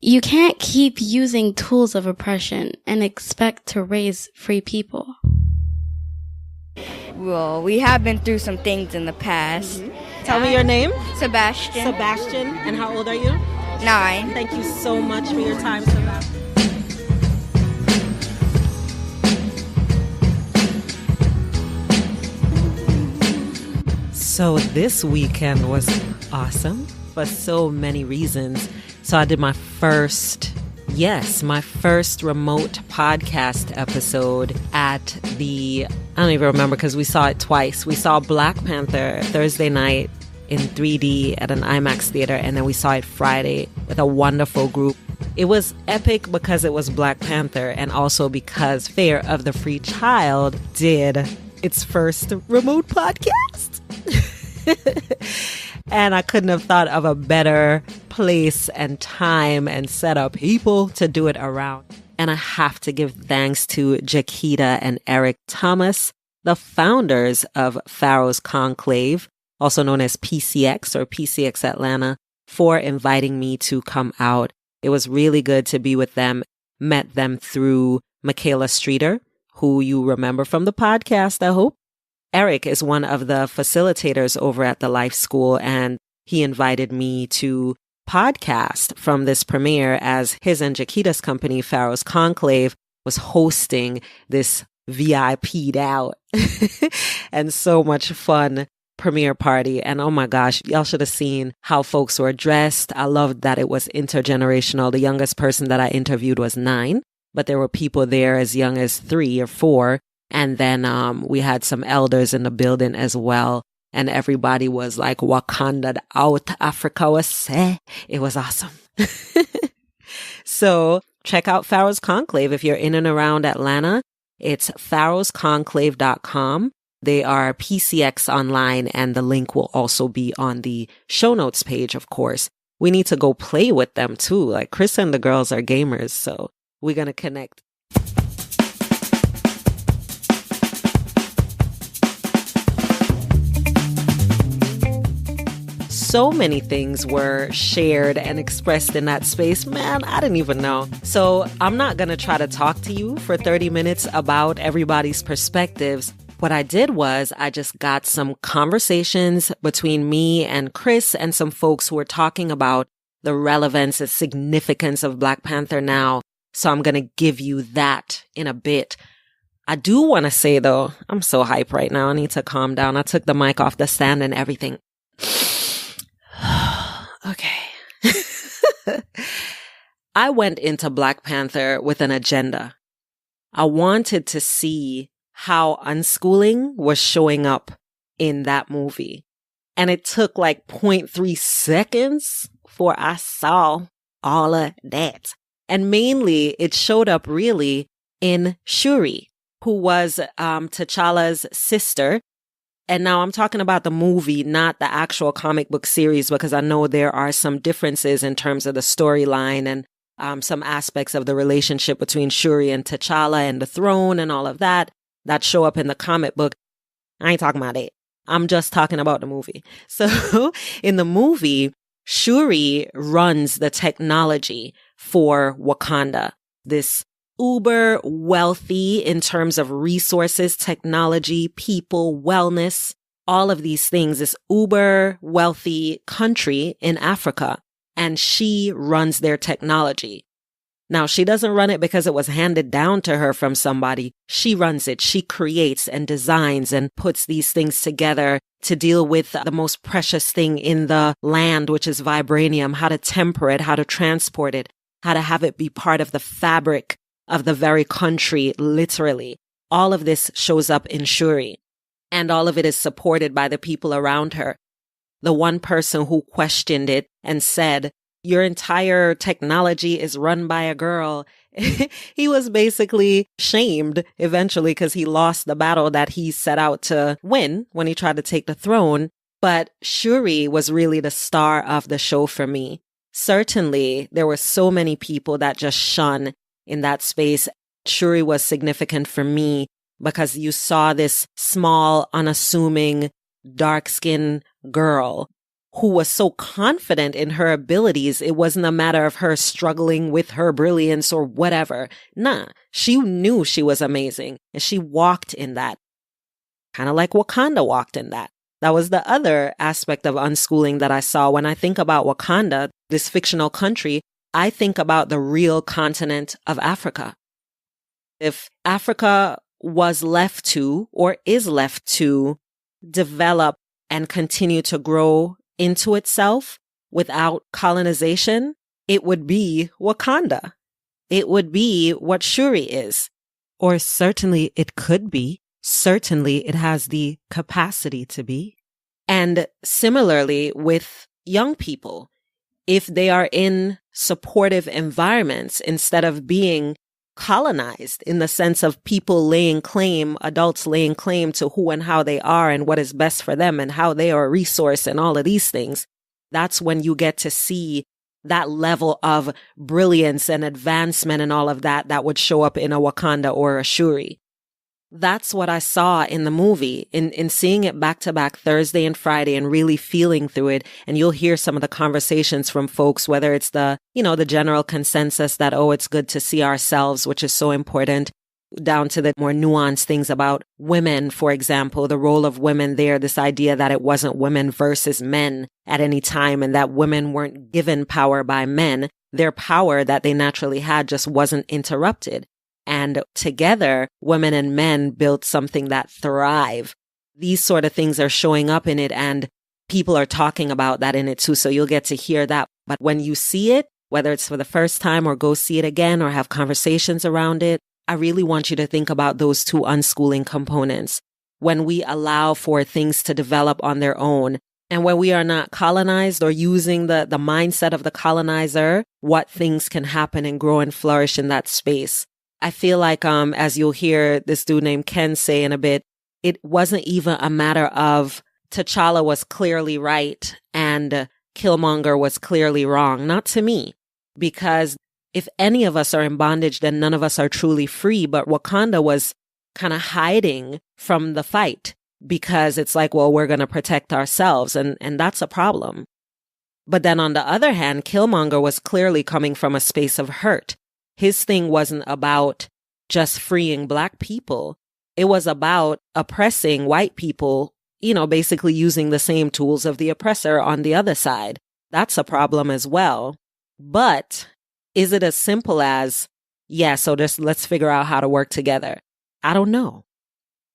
You can't keep using tools of oppression and expect to raise free people. Well, we have been through some things in the past. Tell me your name. Sebastian. Sebastian. And how old are you? 9. Thank you so much for your time, Sebastian. So this weekend was awesome for so many reasons. So I did my first remote podcast episode at I don't even remember because we saw it twice. We saw Black Panther Thursday night in 3D at an IMAX theater, and then we saw it Friday with a wonderful group. It was epic because it was Black Panther, and also because Fair of the Free Child did its first remote podcast. And I couldn't have thought of a better place and time and set up people to do it around. And I have to give thanks to Jaquita and Eric Thomas, the founders of Pharaoh's Conclave, also known as PCX or PCX Atlanta, for inviting me to come out. It was really good to be with them. Met them through Michaela Streeter, who you remember from the podcast, I hope. Eric is one of the facilitators over at the Life School, and he invited me to podcast from this premiere as his and Jaquita's company, Pharaoh's Conclave, was hosting this VIP'd out and so much fun premiere party. And oh my gosh, y'all should have seen how folks were dressed. I loved that it was intergenerational. The youngest person that I interviewed was 9, but there were people there as young as 3 or 4. And then we had some elders in the building as well. And everybody was like Wakanda out, Africa was say. It was awesome. So check out Pharaoh's Conclave if you're in and around Atlanta. It's pharaohsconclave.com. They are PCX online, and the link will also be on the show notes page, of course. We need to go play with them too. Like Chris and the girls are gamers, so we're going to connect. So many things were shared and expressed in that space. Man, I didn't even know. So I'm not going to try to talk to you for 30 minutes about everybody's perspectives. What I did was I just got some conversations between me and Chris and some folks who were talking about the relevance and significance of Black Panther now. So I'm going to give you that in a bit. I do want to say, though, I'm so hype right now. I need to calm down. I took the mic off the stand and everything. Okay. I went into Black Panther with an agenda. I wanted to see how unschooling was showing up in that movie. And it took like 0.3 seconds for I saw all of that. And mainly it showed up really in Shuri, who was T'Challa's sister. And now I'm talking about the movie, not the actual comic book series, because I know there are some differences in terms of the storyline and some aspects of the relationship between Shuri and T'Challa and the throne and all of that show up in the comic book. I ain't talking about it. I'm just talking about the movie. So in the movie, Shuri runs the technology for Wakanda, this uber wealthy in terms of resources, technology, people, wellness, all of these things, this uber wealthy country in Africa. And she runs their technology. Now, she doesn't run it because it was handed down to her from somebody. She runs it. She creates and designs and puts these things together to deal with the most precious thing in the land, which is vibranium, how to temper it, how to transport it, how to have it be part of the fabric of the very country, literally. All of this shows up in Shuri, and all of it is supported by the people around her. The one person who questioned it and said, your entire technology is run by a girl. He was basically shamed eventually because he lost the battle that he set out to win when he tried to take the throne. But Shuri was really the star of the show for me. Certainly, there were so many people that just shone in that space. Shuri was significant for me because you saw this small, unassuming, dark-skinned girl who was so confident in her abilities. It wasn't a matter of her struggling with her brilliance or whatever. Nah, she knew she was amazing and she walked in that. Kind of like Wakanda walked in that. That was the other aspect of unschooling that I saw. When I think about Wakanda, this fictional country, I think about the real continent of Africa. If Africa was left to, or is left to, develop and continue to grow into itself without colonization, it would be Wakanda. It would be what Shuri is. Or certainly it could be. Certainly it has the capacity to be. And similarly with young people, if they are in supportive environments instead of being colonized in the sense of people laying claim, adults laying claim to who and how they are and what is best for them and how they are a resource and all of these things, that's when you get to see that level of brilliance and advancement and all of that that would show up in a Wakanda or a Shuri. That's what I saw in the movie, in seeing it back to back Thursday and Friday and really feeling through it. And you'll hear some of the conversations from folks, whether it's the general consensus that, oh, it's good to see ourselves, which is so important, down to the more nuanced things about women, for example, the role of women there, this idea that it wasn't women versus men at any time and that women weren't given power by men. Their power that they naturally had just wasn't interrupted. And together, women and men built something that thrive. These sort of things are showing up in it and people are talking about that in it too. So you'll get to hear that. But when you see it, whether it's for the first time or go see it again or have conversations around it, I really want you to think about those two unschooling components. When we allow for things to develop on their own and when we are not colonized or using the mindset of the colonizer, what things can happen and grow and flourish in that space. I feel like, as you'll hear this dude named Ken say in a bit, it wasn't even a matter of T'Challa was clearly right and Killmonger was clearly wrong. Not to me, because if any of us are in bondage, then none of us are truly free. But Wakanda was kind of hiding from the fight because it's like, well, we're going to protect ourselves. And that's a problem. But then on the other hand, Killmonger was clearly coming from a space of hurt. His thing wasn't about just freeing Black people. It was about oppressing white people, basically using the same tools of the oppressor on the other side. That's a problem as well. But is it as simple as, so just let's figure out how to work together? I don't know.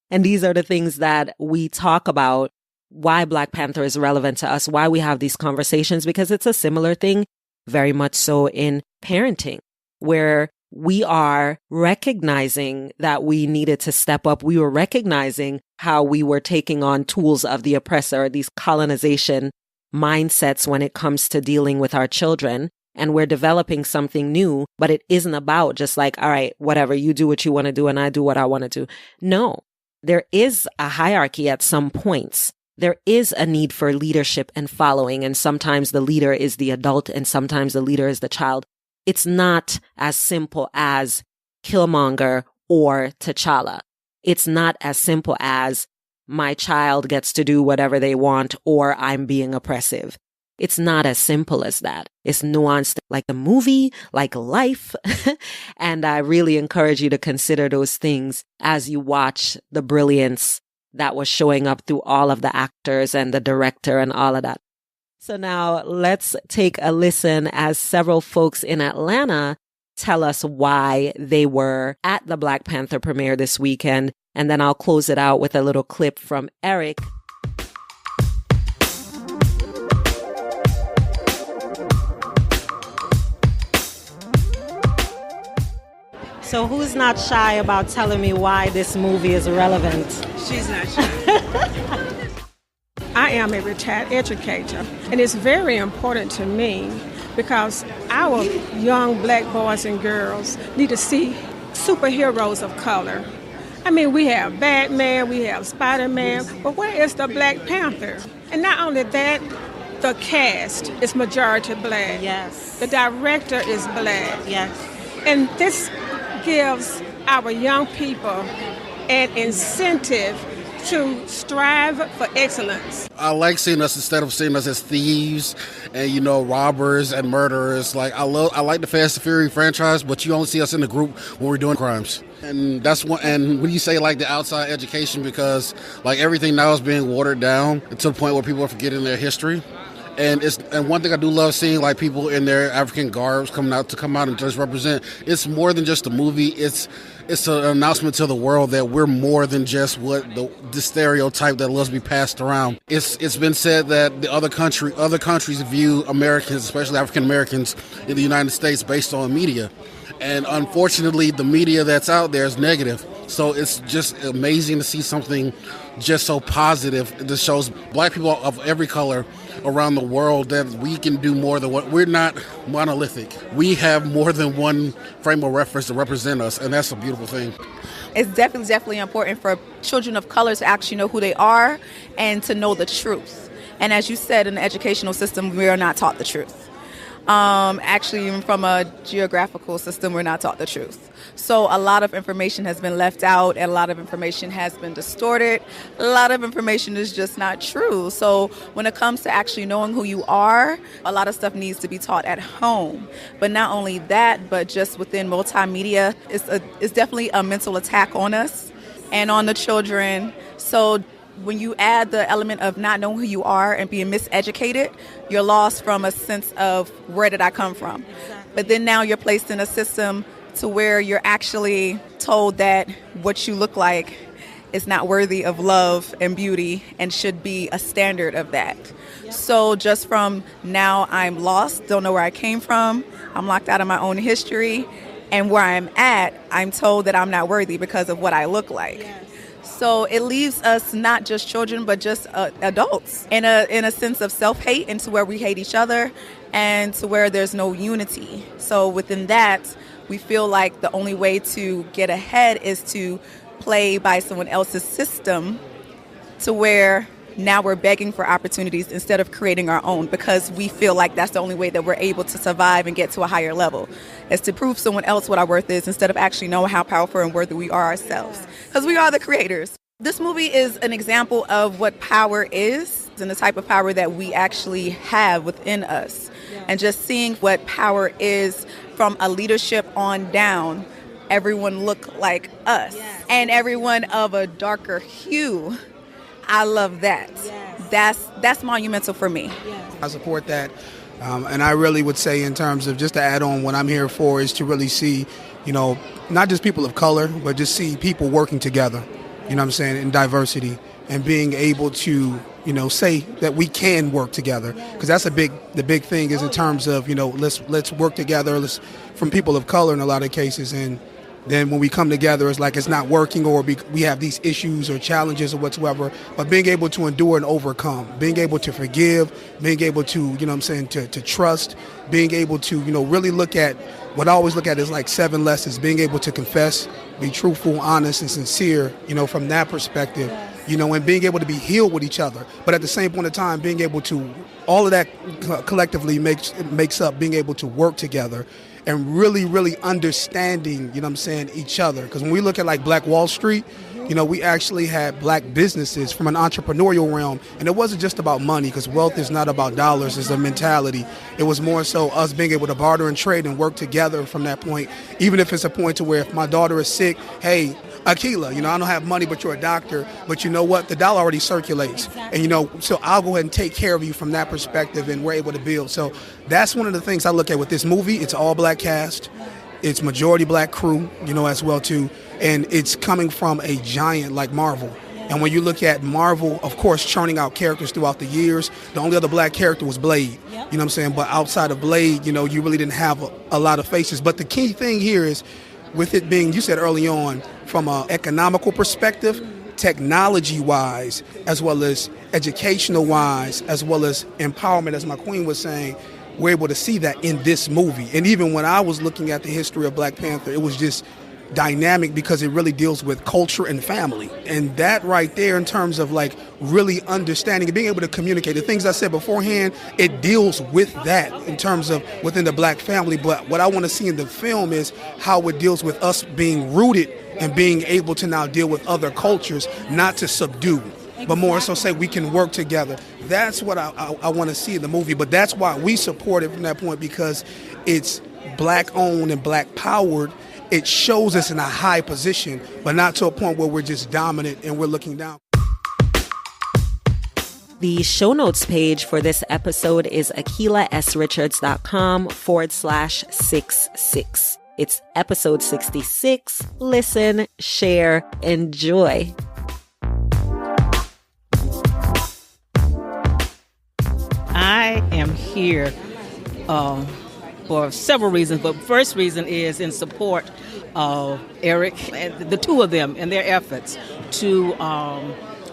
And these are the things that we talk about, why Black Panther is relevant to us, why we have these conversations, because it's a similar thing, very much so in parenting, where we are recognizing that we needed to step up. We were recognizing how we were taking on tools of the oppressor, these colonization mindsets when it comes to dealing with our children. And we're developing something new, but it isn't about just like, all right, whatever, you do what you want to do and I do what I want to do. No, there is a hierarchy at some points. There is a need for leadership and following. And sometimes the leader is the adult and sometimes the leader is the child. It's not as simple as Killmonger or T'Challa. It's not as simple as my child gets to do whatever they want or I'm being oppressive. It's not as simple as that. It's nuanced like a movie, like life. And I really encourage you to consider those things as you watch the brilliance that was showing up through all of the actors and the director and all of that. So now let's take a listen as several folks in Atlanta tell us why they were at the Black Panther premiere this weekend. And then I'll close it out with a little clip from Eric. So who's not shy about telling me why this movie is relevant? She's not shy. I am a retired educator, and it's very important to me because our young Black boys and girls need to see superheroes of color. I mean, we have Batman, we have Spider-Man, but where is the Black Panther? And not only that, the cast is majority Black. Yes. The director is Black. Yes. And this gives our young people an incentive to strive for excellence. I like seeing us instead of seeing us as thieves and robbers and murderers. Like I like the Fast and Furious franchise, but you only see us in the group when we're doing crimes. And that's one. And when you say like the outside education, because like everything now is being watered down to the point where people are forgetting their history. And one thing I do love seeing like people in their African garbs come out and just represent. It's more than just a movie. It's an announcement to the world that we're more than just what the stereotype that loves to be passed around. It's been said that other countries view Americans, especially African Americans in the United States, based on media. And unfortunately, the media that's out there is negative. So it's just amazing to see something just so positive that shows black people of every color around the world that we can do more than what we're not monolithic. We have more than one frame of reference to represent us, and that's a beautiful thing. It's definitely important for children of color to actually know who they are and to know the truth. And as you said, in the educational system, we are not taught the truth. Actually, even from a geographical system, we're not taught the truth. So a lot of information has been left out, and a lot of information has been distorted. A lot of information is just not true. So when it comes to actually knowing who you are, a lot of stuff needs to be taught at home. But not only that, but just within multimedia, it's definitely a mental attack on us and on the children. So when you add the element of not knowing who you are and being miseducated, you're lost from a sense of where did I come from? Exactly. But then now you're placed in a system to where you're actually told that what you look like is not worthy of love and beauty and should be a standard of that. Yep. So just from now I'm lost, don't know where I came from, I'm locked out of my own history, and where I'm at, I'm told that I'm not worthy because of what I look like. Yes. So it leaves us not just children, but just adults in a sense of self-hate, and to where we hate each other and to where there's no unity. So within that, we feel like the only way to get ahead is to play by someone else's system, to where now we're begging for opportunities instead of creating our own, because we feel like that's the only way that we're able to survive and get to a higher level, is to prove someone else what our worth is instead of actually knowing how powerful and worthy we are ourselves, because we are the creators. This movie is an example of what power is and the type of power that we actually have within us. And just seeing what power is from a leadership on down, everyone look like us, and everyone of a darker hue. I love that. Yes. That's monumental for me. Yes. I support that. And I really would say, in terms of just to add on, what I'm here for is to really see, not just people of color, but just see people working together, in diversity, and being able to, say that we can work together. Because that's the big thing is in terms of, let's work together from people of color in a lot of cases. And then when we come together, it's like it's not working, or we have these issues or challenges or whatsoever. But being able to endure and overcome, being able to forgive, being able to, to trust, being able to, really look at what I always look at is like 7 lessons, being able to confess, be truthful, honest, and sincere, from that perspective, and being able to be healed with each other. But at the same point in time, being able to, all of that collectively makes up being able to work together and really, really understanding, each other. Because when we look at like Black Wall Street, we actually had black businesses from an entrepreneurial realm. And it wasn't just about money, because wealth is not about dollars, it's a mentality. It was more so us being able to barter and trade and work together from that point. Even if it's a point to where if my daughter is sick, hey, Akila, I don't have money, but you're a doctor. But you know what? The dollar already circulates. And, so I'll go ahead and take care of you from that perspective, and we're able to build. So that's one of the things I look at with this movie. It's all black cast. It's majority black crew, as well, too. And it's coming from a giant like Marvel. And when you look at Marvel, of course, churning out characters throughout the years, the only other black character was Blade. But outside of Blade, you really didn't have a lot of faces. But the key thing here is, with it being, you said early on, from an economical perspective, technology-wise, as well as educational-wise, as well as empowerment, as my queen was saying, we're able to see that in this movie. And even when I was looking at the history of Black Panther, it was just dynamic because it really deals with culture and family. And that right there, in terms of like really understanding and being able to communicate the things I said beforehand, it deals with that in terms of within the black family. But what I want to see in the film is how it deals with us being rooted and being able to now deal with other cultures, not to subdue, but more so say we can work together. That's what I want to see in the movie. But that's why we support it from that point, because it's black owned and black powered. It shows us in a high position, but not to a point where we're just dominant and we're looking down. The show notes page for this episode is akilasrichards.com/66. It's episode 66. Listen, share, enjoy. I am here for several reasons, but first reason is in support of Eric and the two of them and their efforts to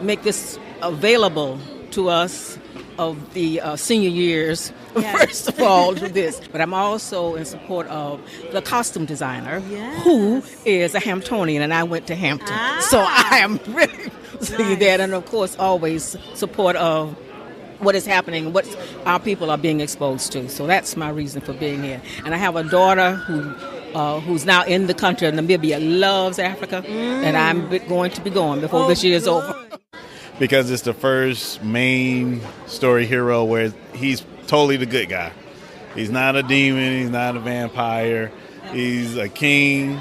make this available to us of the senior years, first of all, to this. But I'm also in support of the costume designer, who is a Hamptonian, and I went to Hampton. So I am really seeing that, and of course always support of what is happening, what our people are being exposed to. So that's my reason for being here. And I have a daughter who's now in the country of Namibia, loves Africa, and I'm going to be going before this year is over. Because it's the first main story hero where he's totally the good guy. He's not a demon, he's not a vampire. He's a king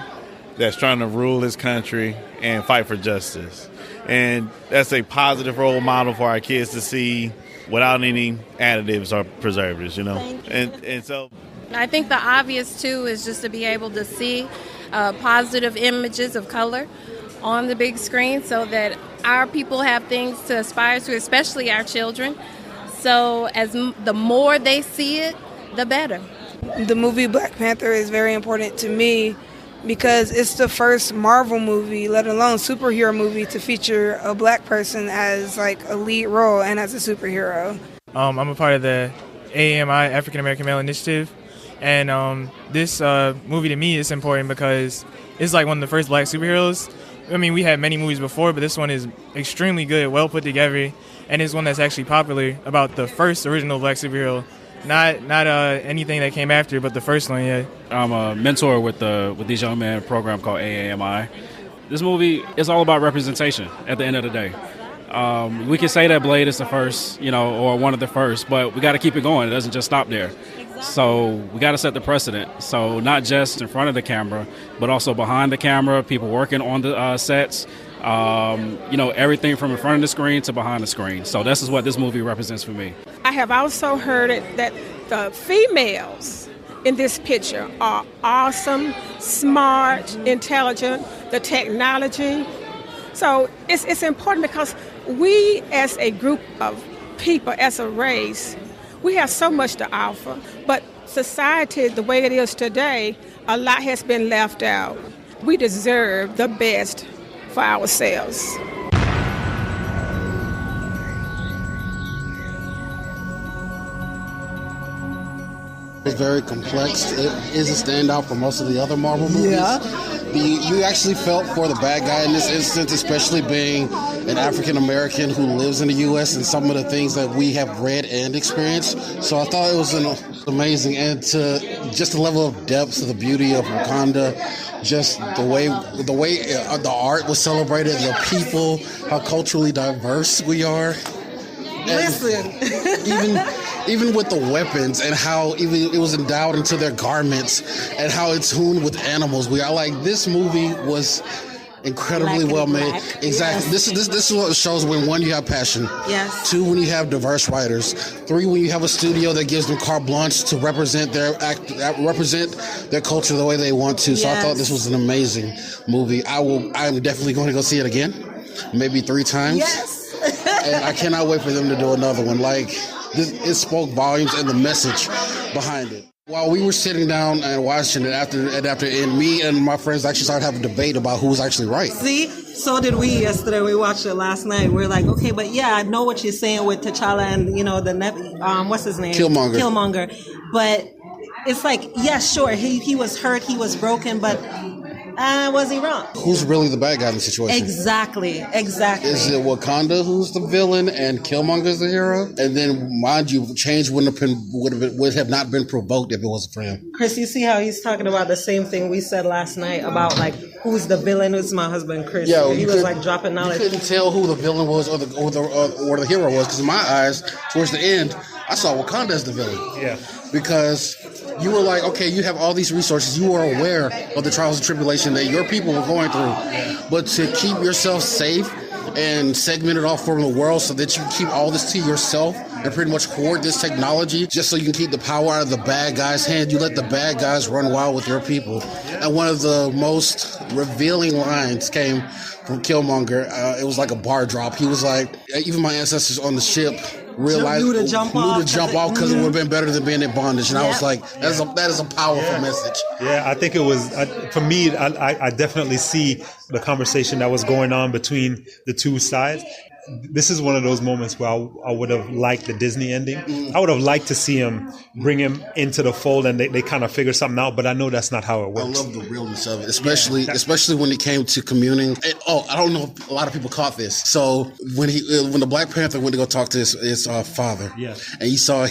that's trying to rule his country and fight for justice. And that's a positive role model for our kids to see without any additives or preservatives, you know. And so I think the obvious too is just to be able to see positive images of color on the big screen so that our people have things to aspire to, especially our children. So the more they see it, the better. The movie Black Panther is very important to me because it's the first Marvel movie, let alone superhero movie, to feature a black person as like a lead role and as a superhero. I'm a part of the AAMI, African American Male Initiative, and this movie to me is important because it's like one of the first black superheroes. I mean, we had many movies before, but this one is extremely good, well put together, and it's one that's actually popular about the first original black superhero. Not anything that came after, but the first one, yeah. I'm a mentor with these young men program called AAMI. This movie is all about representation at the end of the day. We can say that Blade is the first, or one of the first, but we got to keep it going. It doesn't just stop there. So we got to set the precedent. So not just in front of the camera, but also behind the camera, people working on the sets, everything from in front of the screen to behind the screen. So this is what this movie represents for me. I have also heard that the females in this picture are awesome, smart, intelligent, the technology. So it's important because we as a group of people, as a race, we have so much to offer. But society, the way it is today, a lot has been left out. We deserve the best for ourselves. It's very complex. It is a standout for most of the other Marvel movies. Yeah. You actually felt for the bad guy in this instance, especially being an African American who lives in the U.S. and some of the things that we have read and experienced. So I thought it was amazing, and to just the level of depth, to the beauty of Wakanda, just the way the art was celebrated, the people, how culturally diverse we are. Listen. Even with the weapons and how even it was endowed into their garments and how it's tuned with animals, we are like, this movie was incredibly well made. Exactly. Yes. This is what shows when, one, you have passion. Yes. Two, when you have diverse writers. Three, when you have a studio that gives them carte blanche to represent their culture the way they want to. So yes. I thought this was an amazing movie. I'm definitely going to go see it again, maybe 3 times. Yes. And I cannot wait for them to do another one. It spoke volumes, and the message behind it. While we were sitting down and watching it and me and my friends actually started having a debate about who was actually right. See, so did we yesterday. We watched it last night. We're like, okay, but yeah, I know what you're saying with T'Challa and what's his name? Killmonger. But it's like, yeah, sure, he was hurt, he was broken, but Was he wrong? Who's really the bad guy in the situation? Exactly. Is it Wakanda who's the villain and Killmonger's the hero? And then, mind you, change would have not been provoked if it wasn't for him. Chris, you see how he's talking about the same thing we said last night about like who's the villain? Who's my husband, Chris? Yeah, he was like dropping knowledge. You couldn't tell who the villain was or the hero was, because in my eyes, towards the end, I saw Wakanda as the villain. Yeah, because you were like, okay, you have all these resources. You are aware of the trials and tribulation that your people were going through. But to keep yourself safe and segment it off from the world so that you keep all this to yourself and pretty much hoard this technology just so you can keep the power out of the bad guys' hand, you let the bad guys run wild with your people. And one of the most revealing lines came from Killmonger. It was like a bar drop. He was like, even my ancestors on the ship realized knew to jump off because it would have been better than being in bondage. And I was like, that is a powerful message. Yeah, I think it was, for me, I definitely see the conversation that was going on between the two sides. This is one of those moments where I would have liked the Disney ending. I would have liked to see him bring him into the fold and they kind of figure something out, but I know that's not how it works. I love the realness of it, especially when it came to communing. I don't know if a lot of people caught this. So when the Black Panther went to go talk to his father, and he saw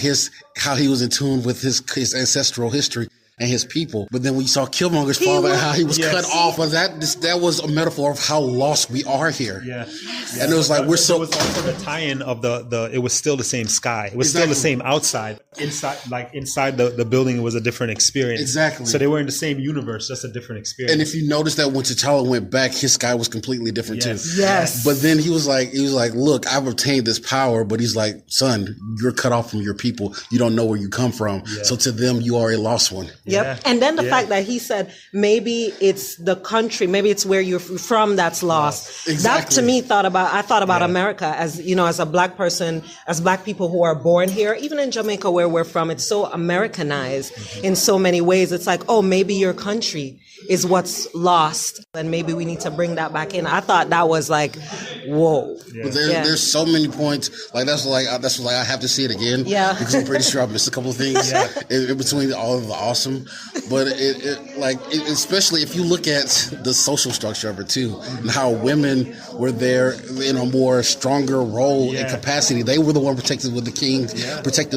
how he was in tune with his ancestral history and his people. But then when you saw Killmonger's father and how he was cut off, that was a metaphor of how lost we are here. Yeah. And it was like, we're so... It was also the tie-in of it was still the same sky. It was still the same outside. Inside the building was a different experience. Exactly. So they were in the same universe, just a different experience. And if you notice that when T'Challa went back, his sky was completely different too. Yes. But then he was like, look, I've obtained this power, but he's like, son, you're cut off from your people. You don't know where you come from. Yeah. So to them, you are a lost one. Yep. Yeah. And then the fact that he said, maybe it's the country, maybe it's where you're from that's lost. Exactly. That to me I thought about America as, as a Black person, as Black people who are born here, even in Jamaica where we're from, it's so Americanized in so many ways. It's like, oh, maybe your country is what's lost and maybe we need to bring that back in. I thought that was like, whoa. Yeah. But there's so many points. Like that's like I have to see it again. Yeah. Because I'm pretty sure I missed a couple of things in between all of the awesome. But especially if you look at the social structure of it too, and how women were there in a more stronger role and capacity. They were the one protecting the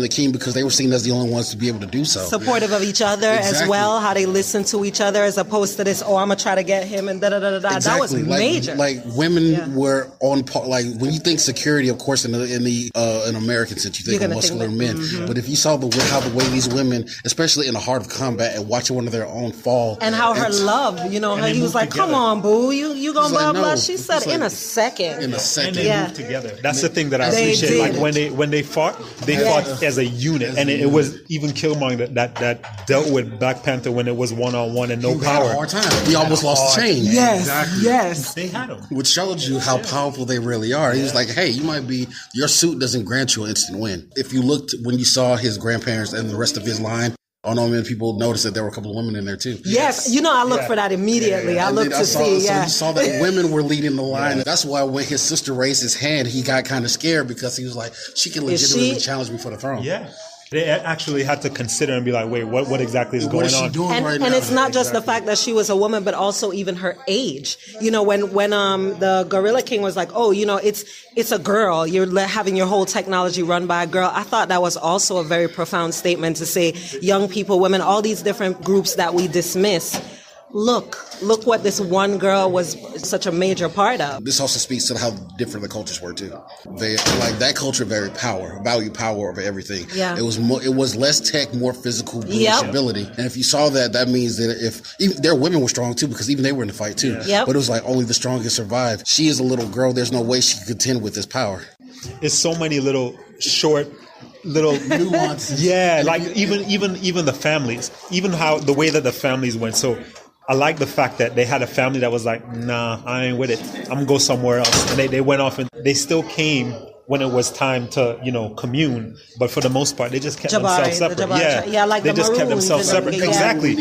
king because they were seen as the only ones to be able to do so. Supportive of each other as well, how they listen to each other as opposed to this, I'm gonna try to get him and da-da-da-da-da. Exactly. That was major. Like women were on par. Like when you think security, of course, in American sense, you think of muscular men. Mm-hmm. But if you saw how the way these women, especially in the heart of combat, and watching one of their own fall, and how her love, he was like, "Come on, boo, you gonna blah blah." She said, "In a second." In a second, and they moved together. That's the thing that I appreciate. Like when they fought, fought as a unit, and it was even Killmonger that dealt with Black Panther when it was one-on-one and no power. Had a hard time. He almost lost the chain. Yes, yes. They had him, which showed you how powerful they really are. He was like, "Hey, your suit doesn't grant you an instant win." If you looked when you saw his grandparents and the rest of his line. I know many people noticed that there were a couple of women in there too. Yes, I looked for that immediately. I looked to see. So you saw that women were leading the line. Yeah. That's why when his sister raised his hand, he got kind of scared because he was like, "She can legitimately challenge me for the throne." Yeah. They actually had to consider and be like, wait, what exactly is going on? What is she doing right now? And it's not just the fact that she was a woman, but also even her age. When the Gorilla King was like, it's a girl. You're having your whole technology run by a girl. I thought that was also a very profound statement to say young people, women, all these different groups that we dismiss. Look what this one girl was such a major part of. This also speaks to how different the cultures were too. They that culture value power over everything. Yeah. It was less tech, more physical ability. And if you saw that means that if their women were strong too, because even they were in the fight too. Yeah. Yep. But it was like only the strongest survive. She is a little girl. There's no way she could contend with this power. It's so many little nuances. Yeah, like even the families, even how the way that the families went. So I like the fact that they had a family that was like, nah, I ain't with it. I'm gonna go somewhere else. And they went off and they still came when it was time to, commune. But for the most part, they just kept themselves separate. Like they the just kept Maroons themselves separate. Yeah. Exactly.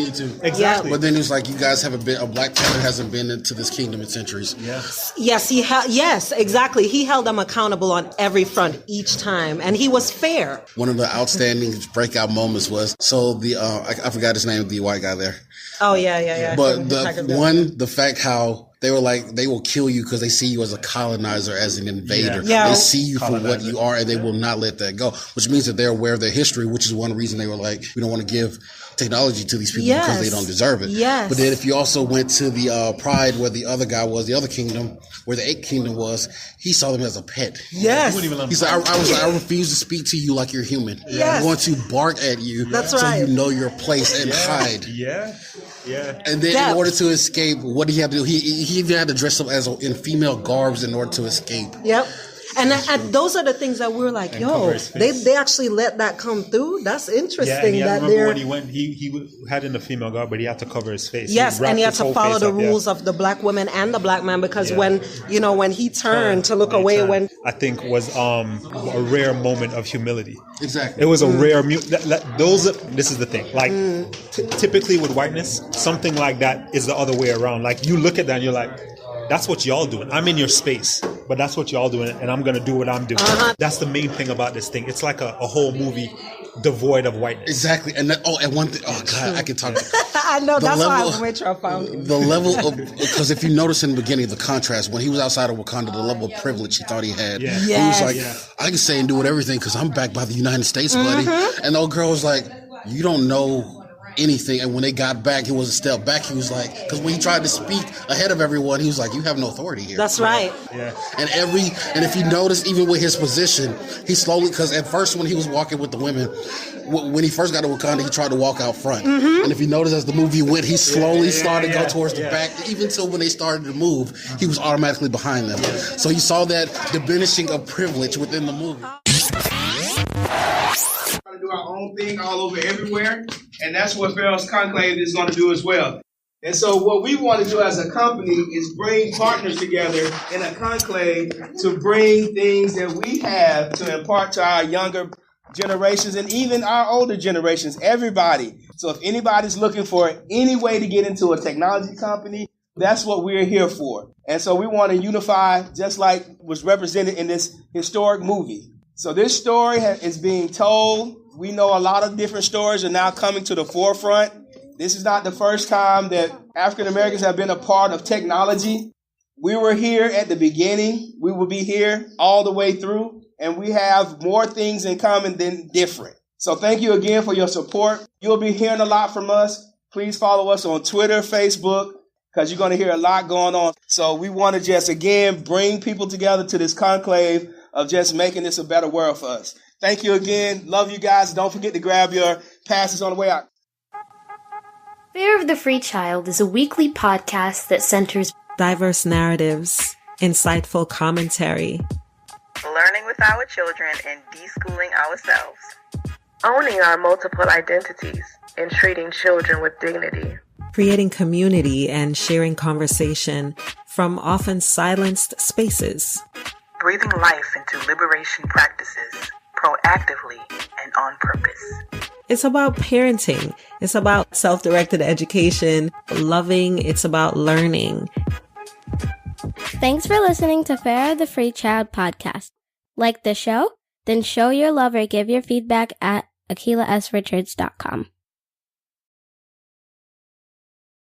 Exactly. But then it's like, you guys haven't been, a Black Panther hasn't been into this kingdom in centuries. Yes, exactly. He held them accountable on every front each time, and he was fair. One of the outstanding breakout moments was, I forgot his name, the white guy there. Oh, yeah. But the fact how they were like, they will kill you because they see you as a colonizer, as an invader. Yeah. They see you for what you are, and they will not let that go, which means that they're aware of their history, which is one reason they were like, we don't want to give technology to these people because they don't deserve it. Yes. But then if you also went to the Pride, where the other guy was, the other kingdom, where the 8th kingdom was, he saw them as a pet. Yes. He's like, I refuse to speak to you like you're human. Yes. I'm going to bark at you so you know your place and hide. Yeah. And then in order to escape, what did he have to do? He even had to dress up in female garbs in order to escape. Yep. And those are the things that we're like, they actually let that come through. That's interesting. Yeah, and I remember when he went, he had in the female garb, but he had to cover his face. Yes, and he had to follow the rules of the black woman and the black man, because when he turned to look away, I think was a rare moment of humility. Exactly. It was a rare. This is the thing. Like typically with whiteness, something like that is the other way around. Like you look at that and you're like, that's what y'all doing. I'm in your space, but that's what y'all doing, and I'm gonna do what I'm doing. That's the main thing about this thing. It's like a whole movie devoid of whiteness. Exactly. And one thing. Oh God, I can talk. I know. That's why I went to found it. The level of, because if you notice in the beginning, the contrast when he was outside of Wakanda, the level of privilege he thought he had. Yeah. He was like, I can say and do everything because I'm backed by the United States, buddy. And the old girl was like, you don't know anything. And when they got back, it was a step back. He was like, because when he tried to speak ahead of everyone, he was like, you have no authority here. That's right. Yeah. And if you notice, even with his position, he slowly, because at first when he was walking with the women, when he first got to Wakanda, he tried to walk out front. And if you notice, as the movie went, he slowly started to go towards the back. Even till when they started to move, he was automatically behind them. So you saw that diminishing of privilege within the movie. Do our own thing all over everywhere, and that's what Pharaoh's Conclave is going to do as well. And so what we want to do as a company is bring partners together in a conclave to bring things that we have to impart to our younger generations and even our older generations, everybody. So if anybody's looking for any way to get into a technology company, that's what we're here for. And so we want to unify, just like was represented in this historic movie. So this story is being told. We know a lot of different stories are now coming to the forefront. This is not the first time that African Americans have been a part of technology. We were here at the beginning. We will be here all the way through. And we have more things in common than different. So thank you again for your support. You'll be hearing a lot from us. Please follow us on Twitter, Facebook, because you're going to hear a lot going on. So we want to just, again, bring people together to this conclave of just making this a better world for us. Thank you again. Love you guys. Don't forget to grab your passes on the way out. Fear of the Free Child is a weekly podcast that centers diverse narratives, insightful commentary, learning with our children and deschooling ourselves, owning our multiple identities and treating children with dignity, creating community and sharing conversation from often silenced spaces, breathing life into liberation practices, proactively and on purpose. It's about parenting. It's about self-directed education, loving. It's about learning. Thanks for listening to Fear of the Free Child podcast. Like the show? Then show your love or give your feedback at akilasrichards.com.